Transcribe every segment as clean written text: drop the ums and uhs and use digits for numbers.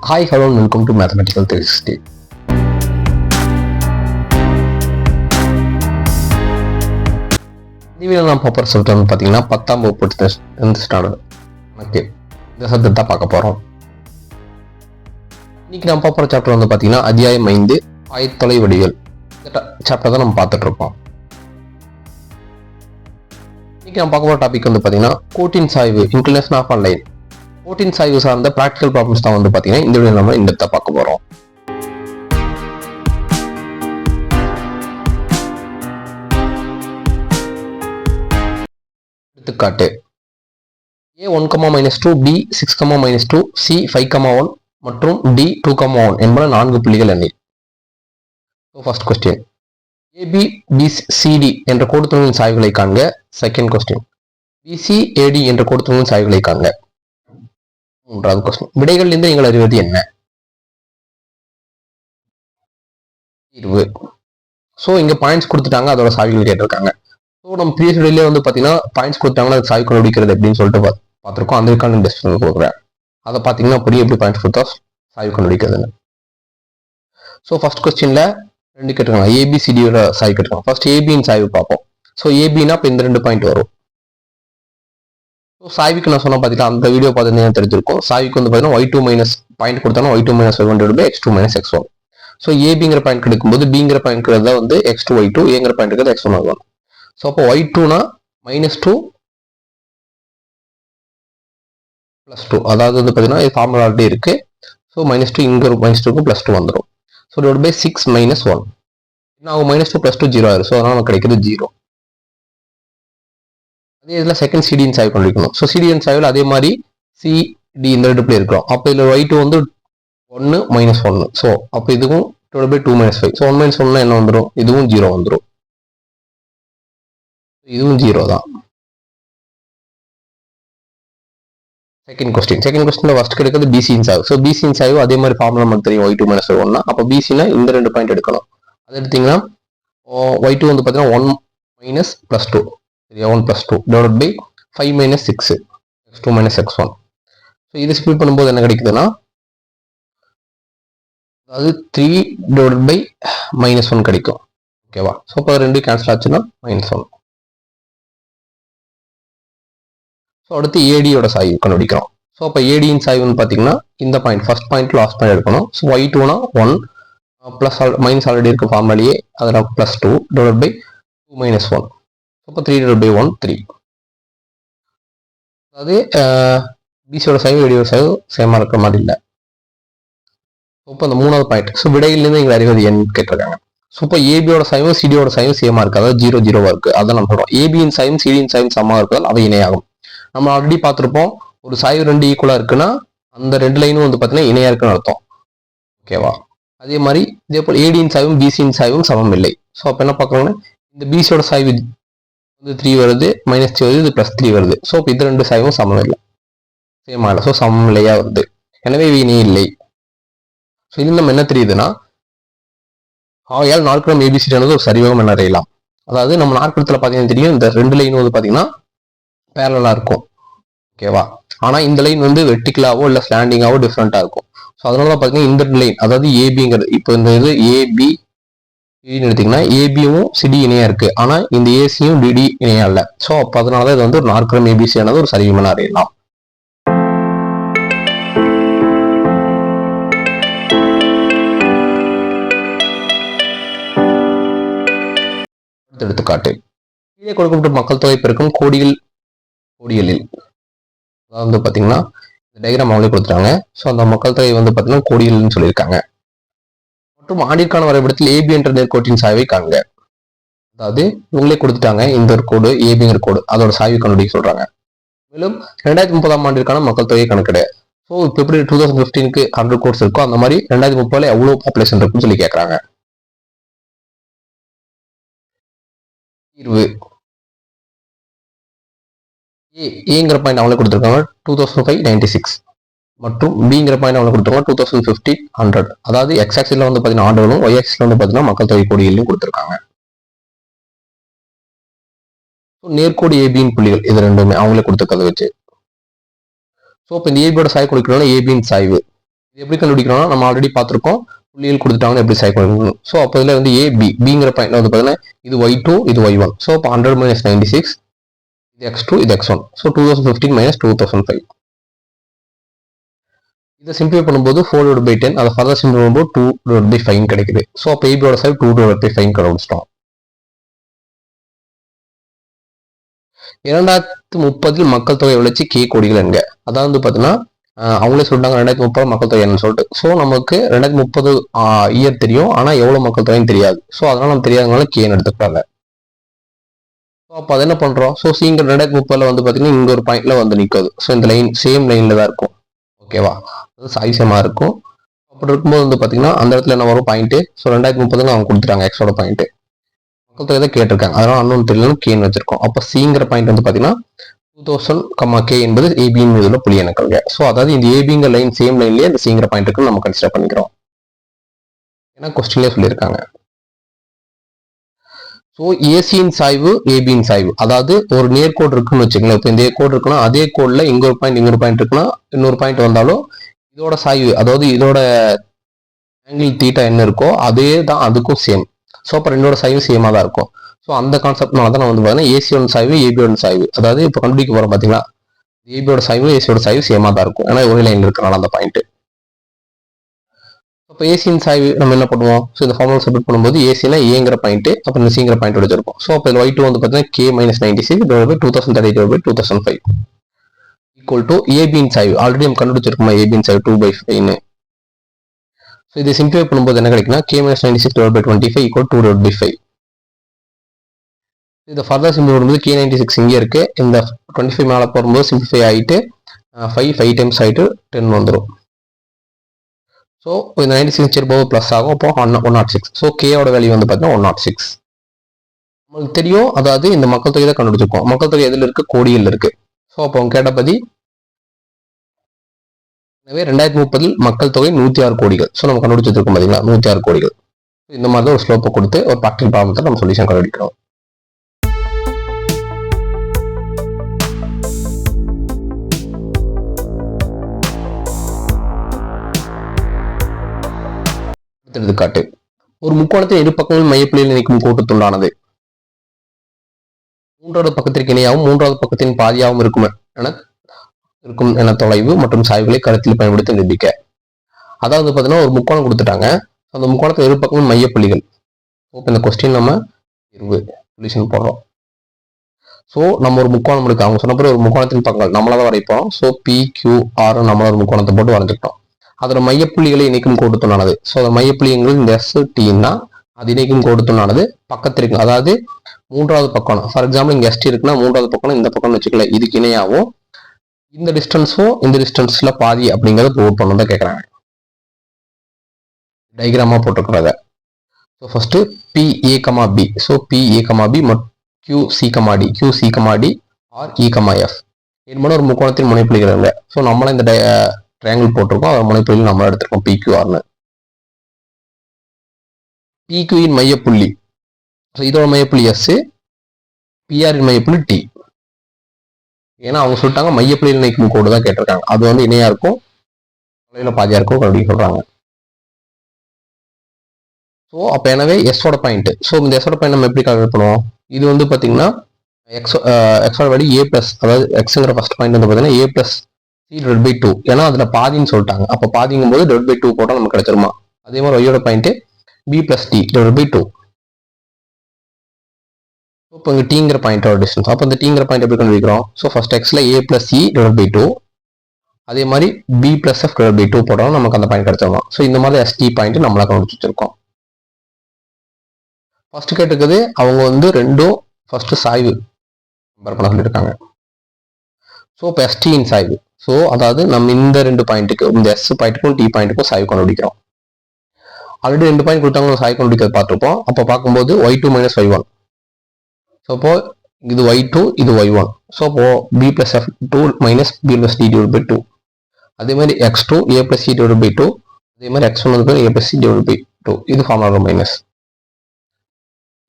Hi, hello and welcome to Mathematical 360. இந்த video நான் பார்க்குற சப்ஜெக்ட் வந்து பார்த்தீங்கன்னா 10ஆம் வகுப்பு ஸ்டாண்டர்ட் ஓகே இந்த சப்ஜெக்ட் தான் பார்க்க போகிறோம். இன்னைக்கு நம்ம பார்க்குற சாப்டர் வந்து பார்த்தீங்கன்னா அத்தியாயம் 5 ஆயத்தொலை வடிவியல். இந்த சாப்டர் தான் நம்ம பார்த்துட்டு இருக்கோம். இன்னைக்கு நம்ம பார்க்க போகிற டாபிக் வந்து பார்த்தீங்கன்னா கோட்டின் சாய்வு இன்க்ளினேஷன் ஆஃப் லைன். கோட்டின் சாய்வு சார்ந்த ப்ராக்டிகல் ப்ராப்ளம்ஸ் தான் வந்து பார்த்தீங்கன்னா இந்த வீடியோ நம்ம இந்த இடத்த பார்க்க போகிறோம். எடுத்துக்காட்டு A1, -2, B6, -2, C5, 1 மற்றும் D2, 1 என்பன 4 புள்ளிகள் எண்ணில். ஃபர்ஸ்ட் கொஸ்டின் ABCD என்ற கோடுதுணையின் சாய்வுகளை காண்க. செகண்ட் கொஸ்டின் BCAD என்ற கோடுதுணையின் சாய்வுகளை காண்க. மூன்றாவது கொஸ்டின் விடைகளிலிருந்து நீங்கள் அறிவது என்ன? தீர்வு. ஸோ இங்க பாயிண்ட்ஸ் கொடுத்துட்டாங்க, அதோட சாய்வுகள் கேட்டிருக்காங்க. ஸோ நம்ம ப்ரீவியஸ் வீடியோல வந்து பார்த்தீங்கன்னா பாயிண்ட்ஸ் கொடுத்தாங்கன்னா அது சாய்வு கண்டுபிடிக்கிறது எப்படின்னு சொல்லிட்டு பார்த்துருக்கோம். அதுக்கான டிஸ்கிரிப்ஷன் கொடுக்குறேன். அதை பார்த்தீங்கன்னா அப்படி எப்படி பாயிண்ட்ஸ் கொடுத்தா சாய்வு கண்டுபிடிக்கிறதுன்னு. ஸோ ஃபர்ஸ்ட் கொஸ்டின்ல ரெண்டு கேட்டிருக்காங்க, ஏபிசிடியோட சாய்வு கேட்டிருக்காங்க. ஃபர்ஸ்ட் ஏபியின் சாய்வு பார்ப்போம். ஸோ ஏபின்னா இப்போ இந்த 2 பாயிண்ட் வரும். ஸோ சாய்வுக்கு நான் சொன்ன பார்த்தீங்கன்னா அந்த வீடியோ பார்த்தீங்கன்னா தெரிஞ்சிருக்கும். சாய்வுக்கு வந்து பார்த்தீங்கன்னா y2 மைனஸ் பாயிண்ட் கொடுத்தாலும் y2 minus y1 x2 minus x1. So ஏபிங்கிற பாயிண்ட் கிடைக்கும்போது பிங்கிற பாயிண்ட் இருக்கிறதா வந்து x2 y2, ஏங்கிற பாயிண்ட் இருக்கிறது x1 y1. ஸோ அப்போ y2னா -2 +2, அதாவது வந்து பார்த்தீங்கன்னா இது ஃபார்முலா ஆல்ரெடி இருக்கு. ஸோ -2 இங்கே -2க்கு +2 வந்துடும். ஸோ டிவைட் பை 6 - 1 என்ன ஆகும்? -2 +2 0 ஆயிரும். ஸோ அதனால நமக்கு கிடைக்கிறது 0. அதே இதில் செகண்ட் சிடியின் சாய்வு கண்டுபிடிக்கணும். ஸோ சிடியின் சாய்வில் அதே மாதிரி சிடி இந்த 2 பிளே இருக்கிறோம். அப்போ இதில் y2 வந்து 1 - 1. ஸோ அப்போ இதுவும் டிவைட் பை 2 - 5. ஸோ 1 - 1 என்ன வந்துடும்? இதுவும் 0 வந்துடும். இதுவும் 0 தான். செகண்ட் கொஸ்டின்ல ஃபர்ஸ்ட் கிடைக்கிறது பிசியின் சாய்வு. ஸோ பிசியின் சாய்வு அதே மாதிரி ஃபார்முலா நமக்கு தெரியும், y2 - y1. அப்போ பிசினா இந்த 2 பாயிண்ட் எடுக்கணும். அது எடுத்தீங்கன்னா y2 வந்து பார்த்தீங்கன்னா 1 - +2 சரியா, 1 + 2 divide by 5 - 6 x2 - x1. So இது ஸ்பிளிட் பண்ணும்போது என்ன கிடைக்குதுன்னா அதாவது 3 டிவைட் பை -1 கிடைக்கும். ஓகேவா? ஸோ இப்போ 2 கேன்சல் ஆச்சுன்னா -1. ஸோ அடுத்து ஏடியோட சாய்வு கண்டுபிடிக்கிறோம். ஸோ அப்போ ஏடியின் சாய்வுன்னு பார்த்தீங்கன்னா இந்த point first point last point எடுக்கணும். ஸோ y2னா 1 ப்ளஸ் மைனஸ் ஆல்ரெடி இருக்க ஃபார்முலாலேயே அதில் +2 டிவைட் பை 2 - 1. அப்போ 3 டிவைட் பை 1 3. அதாவது பிசியோட சாய்வு ஏடியோட சாய்வு சேமாக இருக்கிற மாதிரி இல்லை. இப்போ அந்த மூணாவது பாயிண்ட் ஸோ விடையிலேருந்து எங்களை அறிவது என்ன கேட்டிருக்காங்க. ஸோ இப்போ ஏபியோட சாய்வும் சிடியோட சாய்வும் சேமாக இருக்குது, அதாவது 0 0 இருக்கு. அதான் நம்ம சொல்கிறோம் ஏபியின் சாய்வும் சிடியின் சாய்வும் சமமாக இருக்கிறதால் அவை இணையாகும். நம்ம ஆல்ரெடி பார்த்துருப்போம், ஒரு சாய்வு 2 ஈக்குவலாக இருக்குன்னா அந்த 2 லைனும் வந்து பார்த்தீங்கன்னா இணையாக இருக்குன்னு அர்த்தம். ஓகேவா? அதே மாதிரி இதே போல் ஏடியின் சாய்வும் பிசியின் சாய்வும் சமம் இல்லை. ஸோ அப்போ என்ன பார்க்குறோங்கன்னா இந்த பிசியோட சாய்வு வந்து 3 வருது, -3 வருது, இது +3 வருது. ஸோ இப்போ இது 2 சாய்வும் சமம் இல்லை, சேமா இல்லை. ஸோ சமம் இல்லையா வருது, எனவே இவை இணை இல்லை. ஸோ இது நம்ம என்ன தெரியுதுன்னா ஆகையால் நாற்கரம் ஏபிசிடி ஒரு சரிவகம் என்ன அறியலாம். அதாவது நம்ம நாற்கரத்தில் பார்த்தீங்கன்னா தெரியும், இந்த 2 லைன் வந்து பார்த்தீங்கன்னா பேரலா இருக்கும். ஓகேவா? ஆனா இந்த லைன் வந்து வெர்டிகலாவோ இல்ல ஸ்லாண்டிங்காவோ டிஃப்ரெண்டா இருக்கும். ஸோ அதனால தான் பார்த்தீங்கன்னா இந்த லைன் அதாவது ஏபிங்கிறது இப்போ இந்த இது ஏபி எடுத்தீங்கன்னா ஏபியும் சிடி இணையா இருக்கு, ஆனா இந்த ஏசியும் டிடி இணையா இல்லை. ஸோ அப்போ அதனால இது வந்து ஒரு நாற்கரம் ஏபிசி ஆனது ஒரு சரிவகம் அறியலாம். எடுத்துக்காட்டு கீழே கொடுக்கப்பட்ட மக்கள் தொகை பெருக்கும் கோடிகளில் அதாவது பார்த்தீங்கன்னா டயக்ராம் அவங்களே கொடுத்துட்டாங்க. ஸோ அந்த மக்கள் தொகை வந்து பார்த்தீங்கன்னா கோடிகள்னு சொல்லியிருக்காங்க. மற்றும் ஆண்டிற்கான வரைபடத்தில் ஏபி என்ற நேர்கோட்டின் சாய்வை காண்க. அதாவது இவங்களே கொடுத்துட்டாங்க இந்த ஒரு கோடு ஏபிங்கிற கோடு, அதோட சாய்வு கண்டுபிடிக்க சொல்றாங்க. மேலும் 2030ஆம் ஆண்டிற்கான மக்கள் தொகை கணக்கிட. ஸோ இப்போ எப்படி 2015க்கு 100 கோர்ஸ் இருக்கோ அந்த மாதிரி 2030 எவ்வளவு பாப்புலேஷன் இருக்குன்னு சொல்லி கேட்கறாங்க. தீர்வு ஏங்கிற பாயிண்ட் அவங்களே கொடுத்துருக்காங்க 2005 96 மற்றும் பிங்கிற பாயிண்ட் அவங்களை கொடுத்துருக்காங்க 2015 100. அதாவது எக்ஸ் ஆக்சிஸ்ல வந்து பார்த்தீங்கன்னா ஆண்டுகளும் ஒய் ஆக்சிஸ்ல வந்து பார்த்தீங்கன்னா மக்கள் தொகை கோடிகளையும் கொடுத்துருக்காங்க. நேர்கோடு ஏபியின் புள்ளிகள் இது ரெண்டுமே அவங்களே கொடுத்துருக்கதை வச்சு. ஸோ இப்போ இந்த ஏபியோட சாய்வு கொடுக்கணும்னா ஏபியின் சாய்வு இது எப்படி கண்டுபிடிக்கணும்னா நம்ம ஆல்ரெடி பார்த்துருக்கோம், புள்ளிகள் கொடுத்துட்டாங்கன்னு எப்படி சாய்வு பண்ணணும். ஸோ அப்போ இதில் வந்து பிங்கிற பாயிண்ட் வந்து பார்த்தீங்கன்னா இது y2 இது y1. ஸோ இப்போ 100 - 96 இது x2 இது x1. ஸோ 2015 - 2005. இதை சிம்பிளை பண்ணும்போது 4/10, அதை ஃபர்தர் சிம்பிள் பண்ணும்போது 2/5 கிடைக்குது. ஸோ அப்போ ஏபியோட சாய்வு 2/5 கண்டுபிடிச்சிட்டோம். 2030 மக்கள் தொகை வளர்ச்சி கே கோடிகள் என்க. அதாவது வந்து பார்த்தீங்கன்னா அவங்களே சொல்லிட்டாங்க 2030 மக்கள் தொகை என்னன்னு சொல்லிட்டு. ஸோ நமக்கு 2030 இயர் தெரியும், ஆனால் எவ்வளோ மக்கள் தொகைன்னு தெரியாது. ஸோ அதனால நம்ம தெரியாதனால கேன்னு எடுத்துக்கிட்டாங்க. ஸோ அப்போ அதை என்ன பண்ணுறோம், ஸோ இங்கே 2030 வந்து பார்த்தீங்கன்னா இங்கே ஒரு பாயிண்ட்ல வந்து நிற்குது. ஸோ இந்த லைன் சேம் லைனில் தான் இருக்கும். ஓகேவா, அது சாய்சமாக இருக்கும். அப்படி இருக்கும்போது வந்து பார்த்தீங்கன்னா அந்த இடத்துல என்ன வரும் பாயிண்ட்டு. ஸோ 2030 அவங்க கொடுத்துட்டாங்க எக்ஸோட பாயிண்ட்டு. மக்கள் தொகை தான் கேட்டிருக்காங்க, அதனால அன்னோன் தெரியலன்னு கேன்னு வச்சிருக்கோம். அப்போ சிங்கிற பாயிண்ட் வந்து பார்த்தீங்கன்னா 2000, கே என்பது ஏபியின் மீது உள்ள புள்ளி எண்கள். ஸோ அதாவது இந்த ஏபிங்கிற லைன் சேம் லைன்லேயே இந்த சிங்கிற பாயிண்ட் இருக்குன்னு நம்ம கன்சிடர் பண்ணிக்கிறோம். ஏன்னா கொஸ்டின்லேயே சொல்லியிருக்காங்க. ஸோ ஏசியின் சாய்வு ஏபியின் சாய்வு, அதாவது ஒரு நேர்கோடு இருக்குன்னு வச்சுக்கோங்களேன். இப்போ இந்த கோடு இருக்குன்னா அதே கோடில் இங்க ஒரு பாயிண்ட் இருக்குன்னா இன்னொரு பாயிண்ட் வந்தாலும் இதோட சாய்வு, அதாவது இதோட ஆங்கிள் தீட்டா என்ன இருக்கோ அதே தான் அதுக்கும் சேம். ஸோ அப்போ ரெண்டோட சாய்வு சேமாக தான் இருக்கும். ஸோ அந்த கான்செப்ட்னால தான் நான் வந்து பார்த்தீங்கன்னா ஏசியோட சாய்வு ஏபியோட சாய்வு, அதாவது இப்போ கண்டுபிடிக்க போகிறோம் பார்த்தீங்களா, ஏபியோட சாய்வு ஏசியோட சாய்வு சேமாக தான் இருக்கும். ஏன்னா ஒரே லைன் இருக்கிறனால அந்த பாயிண்ட். அப்போ ஏசியின் சாய்வு நம்ம என்ன பண்ணுவோம், ஸோ இந்த ஃபார்முலா சப்மிட் பண்ணும்போது ஏசினா ஏங்கிற பாயிண்ட், அப்புறம் இந்த சிங்கிற பாயிண்ட் வச்சிருப்போம். ஸோ அப்போ y2 வந்து பார்த்தீங்கன்னா k - 96 2030/2005 ஈக்குவல் டு ஏபியின் சாய்வு. ஆல்ரெடி நம்ம கண்டுபிடிச்சிருக்கோமா ஏபியின் சாய்வு 2/5. ஸோ இதை சிம்பிளை பண்ணும்போது என்ன கிடைக்குன்னா k - 96/25 ஈக்குவல் 2/5. இதை ஃபர்தர் சிம்பிள் வரும்போது k96 இங்கே இருக்கு, இந்த 25 மேலே போகும்போது சிம்பிளிஃபை ஆகிட்டு 5 டைம்ஸ் ஆகிட்டு 10 வந்துடும். ஸோ இந்த 96 போது ப்ளஸ் ஆகும், அப்போ 106. ஸோ கேயோட வேல்யூ வந்து பார்த்தீங்கன்னா 106. நம்மளுக்கு தெரியும், அதாவது இந்த மக்கள் தொகை தான் கண்டுபிடிச்சிருக்கோம். மக்கள் தொகை எதில் இருக்கு, கோடியில் இருக்கு. ஸோ அப்போ அவங்க கேட்டபடி எனவே 2030 மக்கள் தொகை 106 கோடிகள். ஸோ நம்ம கண்டுபிடிச்சிருக்கோம் பார்த்தீங்களா 106 கோடிகள். இந்த மாதிரி தான் ஒரு ஸ்லோப்பை கொடுத்து ஒரு ப்ராக்டிகல் ப்ராப்ளத்தை நம்ம சொல்யூஷன் கண்டுபிடிக்கிறோம். எடுத்துக்காட்டு, ஒரு முக்கோணத்தின் இரு பக்கங்களில் மையப்புள்ளியில் நிற்கும் கோட்டுத்துண்டானது மூன்றாவது பக்கத்திற்கு இணையாகவும் மூன்றாவது பக்கத்தின் பாதியாகவும் இருக்கும் என தொலைவு மற்றும் சாய்வுகளை கருத்தில் பயன்படுத்தி நிரூபிக்க. அதாவது பார்த்தீங்கன்னா ஒரு முக்கோணம் கொடுத்துட்டாங்க, அந்த முக்கோணத்தின் இரு பக்கமும் மையப்புள்ளிகள். இந்த கொஸ்டின் நம்ம சொல்யூஷன் போடுறோம். ஸோ நம்ம ஒரு முக்கோணம் இருக்கு, அவங்க சொன்ன ஒரு முக்கோணத்தின் பக்கங்கள் நம்மளாதான் வரைப்போம். ஸோ PQR நம்மள ஒரு முக்கோணத்தை போட்டு வரைஞ்சிட்டோம். அதோட மையப்புள்ளிகளை இணைக்கும் கோட்டுத்துண்டானது. ஸோ அந்த மையப்புள்ளிங்கிறது இந்த STன்னா அது இணைக்கும் கோட்டுத்துண்டானது பக்கத்திற்கு, அதாவது மூன்றாவது பக்கம். ஃபார் எக்ஸாம்பிள் இங்க ST இருக்குன்னா மூன்றாவது பக்கம் இந்த பக்கம்னு வச்சுக்கல, இதுக்கு இணையாகவும் இந்த டிஸ்டன்ஸும் இந்த டிஸ்டன்ஸ்ல பாதி அப்படிங்கிறத ப்ரூவ் பண்ணணும் தான் கேட்குறாங்க. டைகிராமா போட்டுக்கிறத. So first PA, B. So PA, B மற்றும் QC, D or EF என்பது ஒரு முக்கோணத்தின் முனைப்புள்ளிகள். ஸோ நம்மள இந்த ட்ரையாங்கிள் போட்டிருக்கோம், அதோட முனைப்புள்ளியில் நம்ம எடுத்திருக்கோம் PQRன்னு. PQயின் மையப்புள்ளி, இதோட மையப்புள்ளி S, PRயின் மையப்புள்ளி T. ஏன்னா அவங்க சொல்லிட்டாங்க மையப்புள்ளியில் இணைக்கும் கோடு தான் கேட்டிருக்காங்க, அது வந்து இணையா இருக்கும், தொலைவில் பாதியா இருக்கும் அப்படின்னு சொல்றாங்க. ஸோ அப்போ எனவே எஸ்ஸோட பாயிண்ட். ஸோ இந்த எஸ்ஸோட பாயிண்ட் நம்ம எப்படி கால்குலேட் பண்ணுவோம், இது வந்து பார்த்தீங்கன்னா எக்ஸோட வேல்யூ A+, அதாவது எக்ஸுங்கிற ஃபர்ஸ்ட் பாயிண்ட் வந்து பார்த்தீங்கன்னா A+C/2. ஏன்னா அதுல பாதின்னு சொல்லிட்டாங்க, அப்போ பாதிங்கும் போது /2 போட்டால் நமக்கு கிடைச்சிருமா. அதே மாதிரி ஒய்யோட பாயிண்ட் B+T/2. இப்போ இங்கே டீங்கிற பாயிண்டோட டிஸ்டன்ஸ். அப்போ இந்த டீங்கிற பாயிண்ட் எப்படி கண்டுபிடிக்கிறோம், ஸோ ஃபர்ஸ்ட் எக்ஸ்ல A+C/2, அதே மாதிரி B+F/2 போட்டாலும் நமக்கு அந்த பாயிண்ட் கிடைச்சிருமா. ஸோ இந்த மாதிரி ST பாயிண்ட் நம்மளா கண்டுபிடிச்சு வச்சிருக்கோம். ஃபர்ஸ்ட் கேட்டுக்குது அவங்க வந்து ரெண்டும் ஃபர்ஸ்ட் சாய்வு கம்பேர் பண்ண சொல்லியிருக்காங்க. ஸோ இப்போ STயின் சாய்வு, ஸோ அதாவது நம்ம இந்த ரெண்டு பாயிண்ட்டுக்கு, இந்த S பாயிண்ட்டுக்கும் T பாயிண்ட்டுக்கும் சாய்வு கண்டுபிடிக்கிறோம். ஆல்ரெடி 2 பாயிண்ட் கொடுத்தாங்க சாய்வு கண்டுபிடிக்கிறது பார்த்துருப்போம். அப்போ பார்க்கும்போது y2 - y1. ஸோ அப்போ இது y2 இது y1. ஸோ அப்போ B+F2 - B+D/2. அதே மாதிரி x2 A+C/2. அதே மாதிரி x1 A+C/2. இது ஃபார்முலா மைனஸ்.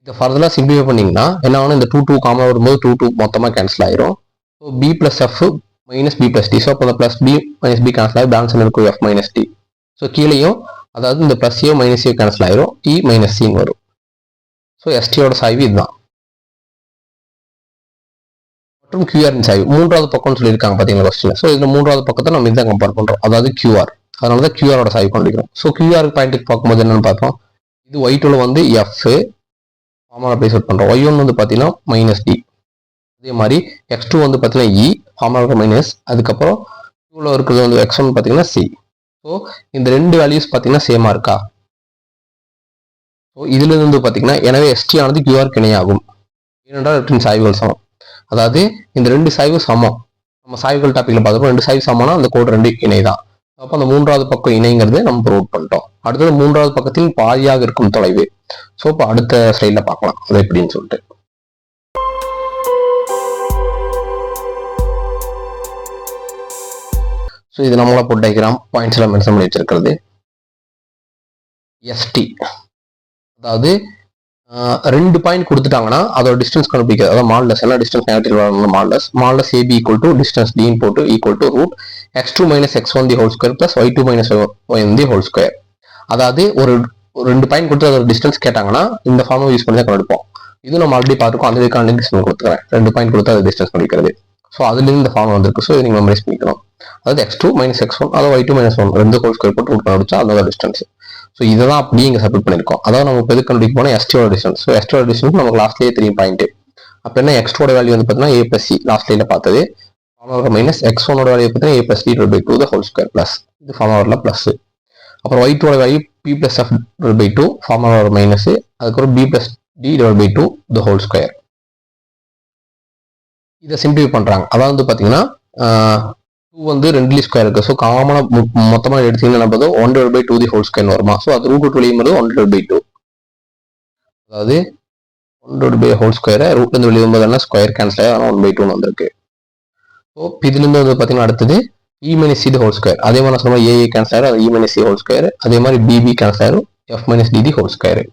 இதை ஃபர்தராக சிம்பிளிஃபை பண்ணிங்கன்னா என்ன ஆகும், இந்த 2 காமனாக வரும்போது 2 மொத்தமாக கேன்சல் ஆயிரும். So B+F - B+D. ஸோ அப்போ +B - B கேன்சல் ஆகி பேலன்ஸ் இருக்கும் F - T. ஸோ கீழேயும் அதாவது இந்த +a -a கேன்சல் ஆயிரும், e - c வரும். ஸோ STயோட சாய்வு இதுதான். மற்றும் QR சாய்வு மூன்றாவது பக்கம்னு சொல்லியிருக்காங்க பார்த்தீங்களா கொஸ்டின். ஸோ இதில் மூன்றாவது பக்கத்தை நம்ம இதான் கம்பேர் பண்ணுறோம், அதாவது QR. அதனால தான் QRோட சாய்வு கண்டுபிடிக்கிறோம். ஸோ QR பாயிண்ட்டுக்கு பார்க்கும்போது என்னன்னு பார்த்தோம், இது Y2ல வந்து F ஃபார்முலா ப்ளேஸ் அவுட் பண்ணுறோம். Y1 வந்து பார்த்தீங்கன்னா -D. அதே மாதிரி X2 வந்து பார்த்தீங்கன்னா E ஃபார்முலா மைனஸ், அதுக்கப்புறம் Qல இருக்கிறது வந்து X1 பார்த்தீங்கன்னா C. ஸோ இந்த ரெண்டு வேல்யூஸ் பார்த்தீங்கன்னா சேமாக இருக்கா? ஸோ இதுல இருந்து பார்த்தீங்கன்னா எனவே ST ஆனது QRக்கு இணையாகும். ஏனென்றால் இவற்றின் சாய்வுகள் சமம். அதாவது இந்த ரெண்டு சாய்வு சமம். நம்ம சாய்வுகள் டாபிக்ல பார்த்துருக்கோம், ரெண்டு சாய்வு சமம்னா அந்த கோடு ரெண்டு இணை தான். அப்போ அந்த மூன்றாவது பக்கம் இணைங்கிறது நம்ம ப்ரூவ் பண்ணிட்டோம். அடுத்தது மூன்றாவது பக்கத்தில் பாதியாக இருக்கும் தொலைவு. ஸோ இப்போ அடுத்த ஸ்லைட்ல பார்க்கலாம் அது எப்படின்னு சொல்லிட்டு. ஸோ இது நம்மளா போட்டு டயக்ராம் பாயிண்ட்ஸ் எல்லாம் மென்ஷன் பண்ணி வச்சிருக்கிறது. ST அதாவது 2 பாயிண்ட் கொடுத்துட்டாங்கன்னா அதோட டிஸ்டன்ஸ் கண்டுபிடிக்கிறது, அதாவது மாடுலஸ். என்ன டிஸ்டன்ஸ் நெகட்டிவ் வரணும், மாடுலஸ் AB = டிஸ்டன்ஸ் D போட்டு = x2 - x1 the whole square + y2 - y1 the whole square. அதாவது ஒரு 2 பாயிண்ட் கொடுத்து அதோட டிஸ்டன்ஸ் கேட்டாங்கன்னா இந்த ஃபார்முலா யூஸ் பண்ணி தான் கண்டுபிடிப்போம். இது நம்ம ஆல்ரெடி பார்த்துருக்கோம், அந்த இதுக்கான டிஸ்டன்ஸ் கொடுத்துக்கிறேன். 2 பாயிண்ட் கொடுத்து அது டிஸ்டன்ஸ் கண்டுபிடிக்கிறது. ஸோ அதுலேருந்து இந்த ஃபார்முலா வந்திருக்கு. ஸோ நீங்கள் மெமரைஸ் பண்ணிக்கணும். அதாவது x2 - x1 அதாவது y2 - 1 2 ஹோல் ஸ்கொயர் போட்டு ரூட் கண்டுபிடிச்சா அதோட டிஸ்டன்ஸ். ஸோ இதை தான் அப்படியே இங்கே சப்மிட் பண்ணியிருக்கோம். அதாவது நம்ம இப்போ எதுக்கு கண்டுபிடிக்க போனால் STயோட டிஸ்டன்ஸ். ஸோ STயோட டிஸ்டன்ஸ் நமக்கு லாஸ்ட்லேயே 3 பாயிண்ட். அப்போ என்ன X2ஓட வேல்யூ வந்து பார்த்தீங்கன்னா a + c லாஸ்ட்லேயே பார்த்தது. ஃபார்முலா மைனஸ் X1ஓட வேல்யூ பார்த்தீங்கன்னா a + d / 2 whole square plus, இது ஃபார்முலா ப்ளஸ். அப்புறம் y2ஓட value p + f / 2 formula minus, அதுக்கப்புறம் b + d / 2 ஹோல் ஸ்கொயர். இதை சிம்பிளிஃபை பண்ணுறாங்க. அதாவது வந்து பார்த்தீங்கன்னா 2 வந்து 2 ஸ்கொயர் இருக்கு. ஸோ காமனா மொத்தமாக எடுத்தீங்கன்னா நம்ம 1/2 தி ஹோல் ஸ்கொயர் வருமா. ஸோ அது ரூட் வெளியும் 1/2, அதாவது 1/2 ஹோல் ஸ்கொயர் ரூட் இருந்து வெளியே வரும்போது ஸ்கொயர் கேன்சல் ஆகி அதனால் 1/2 வந்திருக்கு. ஸோ இதுலேருந்து வந்து பார்த்தீங்கன்னா அடுத்தது E - c the whole square. அதே மாதிரி நான் சொன்ன AA கேன்சல் ஆகும், அது E - c ஹோல் ஸ்கொயர். அதே மாதிரி BB கேன்சல் ஆகும், F - d the whole square.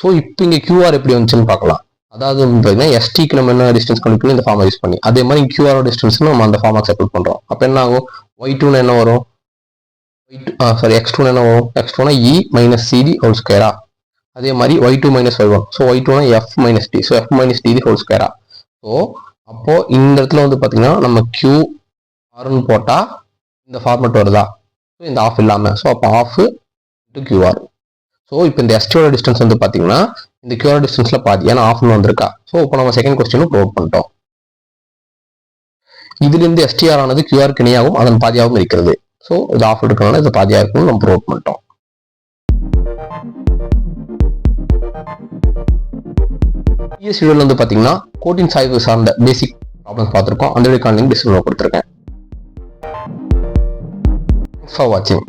So இப்போ இங்கே QR எப்படி வந்துச்சுன்னு பார்க்கலாம். அதாவது பார்த்தீங்கன்னா STக்கு நம்ம என்ன டிஸ்டன்ஸ் கண்டுபிடிக்கணும், இந்த ஃபார்முலா யூஸ் பண்ணி. அதே மாதிரி QR டிஸ்டன்ஸ் நம்ம அந்த ஃபார்முலா சப்ஸ்டிட்யூட் பண்றோம். அப்போ என்ன ஆகும், Y2 என்ன வரும், X2 என்ன வரும், X2 E - c the whole ஸ்கொயரா. அதே மாதிரி Y2 - y1. So Y2 F - d. So F - d the whole ஸ்கொயரா. ஸோ அப்போ இந்த இடத்துல வந்து பார்த்தீங்கன்னா நம்ம QR போட்டா இந்த ஃபார்மேட் வருதா, ஸோ இந்த ஆஃப் இல்லாமல். ஸோ அப்போ ஆஃப் × QR. ஸோ இப்போ இந்த STயோட டிஸ்டன்ஸ் வந்து பார்த்தீங்கன்னா இந்த QR டிஸ்டன்ஸ்ல பாதி, ஏன்னா ஆஃப்னு வந்திருக்கா. ஸோ இப்போ நம்ம செகண்ட் கொஸ்டினும் ப்ரூவ் பண்ணிட்டோம். இதுலேருந்து STR ஆனது QRக்கு இணையாகவும் அதன் பாதியாகவும் இருக்கிறது. ஸோ இது ஆஃப் எடுக்கணும்னா இது பாதியாக இருக்குன்னு நம்ம ப்ரூவ் பண்ணிட்டோம். வீடியோல வந்து பார்த்தீங்கன்னா கோட்டின் சாய்வு சார்ந்த பேசிக் ப்ராப்ளம்ஸ் பார்த்துருக்கோம். அந்த வீடியோ லிங்க் டிஸ்கிரிப்ஷன்ல கொடுத்துருக்கேன். Thanks for watching.